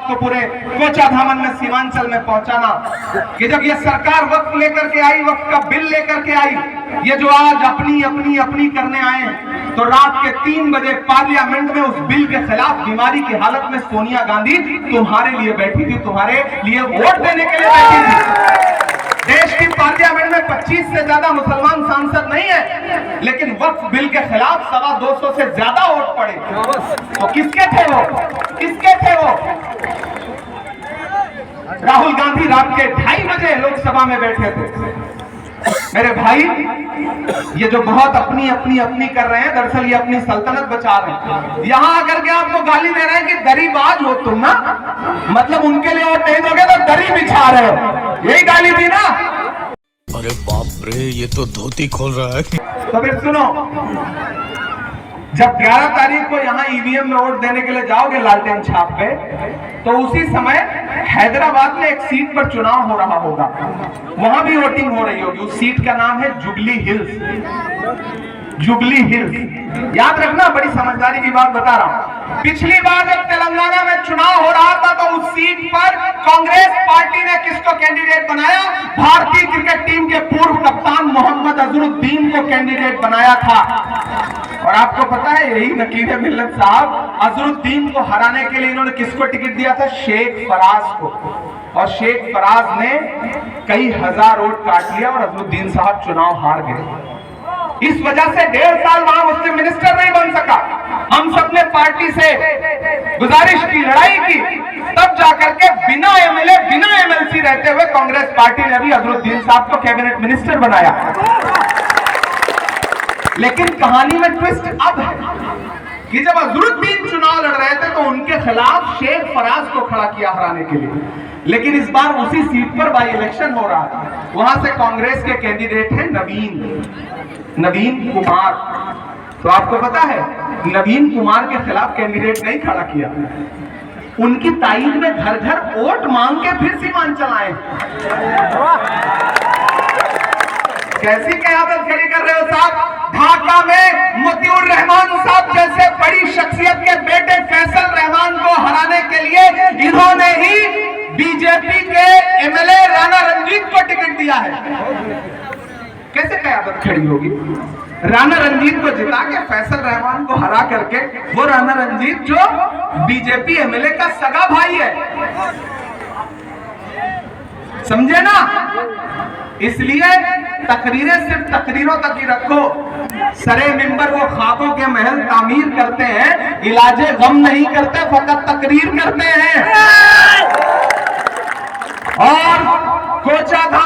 को पूरे कोचाधामन में सीमांचल में पहुंचाना कि जब ये सरकार वक्त लेकर के आई, वक्त का बिल लेकर के आई, ये जो आज अपनी अपनी अपनी करने आए, तो रात के 3 बजे पार्लियामेंट में उस बिल के खिलाफ बीमारी की हालत में सोनिया गांधी तुम्हारे लिए बैठी थी, तुम्हारे लिए वोट देने के लिए बैठी थी। देश की पार्लियामेंट में 25 से ज्यादा मुसलमान सांसद नहीं है, लेकिन वक्फ बिल के खिलाफ 250 से ज्यादा वोट पड़े। तो किसके थे वो? किसके थे वो? राहुल गांधी रात के 2:30 बजे लोकसभा में बैठे थे। मेरे भाई, ये जो बहुत अपनी अपनी अपनी कर रहे हैं, दरअसल ये अपनी सल्तनत बचा रहे हैं। यहां आकर के आपको गाली दे रहे हैं कि दरीबाज हो तुम ना, मतलब उनके लिए वोट नहीं दोगे तो दरी बिछा रहे हो, यही गाली थी ना। अरे बाप रे, ये तो धोती खोल रहा है। तो फिर सुनो, जब 11 तारीख को यहाँ ईवीएम में वोट देने के लिए जाओगे लालटेन छाप पे, तो उसी समय हैदराबाद में एक सीट पर चुनाव हो रहा होगा, वहां भी वोटिंग हो रही होगी। उस सीट का नाम है जुबली हिल्स। जुबली हिल्स, याद रखना, बड़ी समझदारी की बात बता रहा हूं। पिछली बार जब तेलंगाना में चुनाव हो रहा था तो उस सीट पर कांग्रेस पार्टी ने किसको कैंडिडेट बनाया? भारतीय क्रिकेट टीम के पूर्व कप्तान मोहम्मद अजहरुद्दीन को कैंडिडेट बनाया था। और आपको पता है, यही नकीब मिल्लत साहब अजहरुद्दीन को हराने के लिए इन्होंने किसको टिकट दिया था? शेख फराज को। और शेख फराज ने कई हजार वोट काट लिया और अजहरुद्दीन साहब चुनाव हार गए। इस वजह से 1.5 साल वहां मुस्लिम मिनिस्टर नहीं बन सका। हम सबने पार्टी से गुजारिश की, लड़ाई की, तब जाकर के बिना एमएलए बिना एमएलसी रहते हुए कांग्रेस पार्टी ने भी अजहरुद्दीन साहब को कैबिनेट मिनिस्टर बनाया। लेकिन कहानी में ट्विस्ट अब है कि जब अजहरुद्दीन चुनाव लड़ रहे थे तो उनके खिलाफ शेख फराज को खड़ा किया हराने के लिए, लेकिन इस बार उसी सीट पर बाई इलेक्शन हो रहा था। वहां से कांग्रेस के कैंडिडेट हैं नवीन कुमार। तो आपको पता है, नवीन कुमार के खिलाफ कैंडिडेट नहीं खड़ा किया, उनकी ताईद में घर घर वोट मांग के फिर सीमांचल आए। कैसी कयादत खड़ी कर रहे हो साहब? ढाका में मोतिउर रहमान साहब जैसे बड़ी शख्सियत के बेटे फैसल रहमान को हराने के लिए इन्होंने ही बीजेपी के एमएलए राणा रंजीत को टिकट दिया है। कैसे कयादत खड़ी होगी? राणा रंजीत को जिता के फैसल रहमान को हरा करके, वो राणा रंजीत जो बीजेपी एमएलए का सगा भाई है, समझे ना? इसलिए तकरीरें सिर्फ तकरीरों तक ही रखो। सरे मिंबर वो ख्वाबों के महल तामीर करते हैं, इलाजे गम नहीं करते, फकत तकरीर करते हैं। और कोचाधाम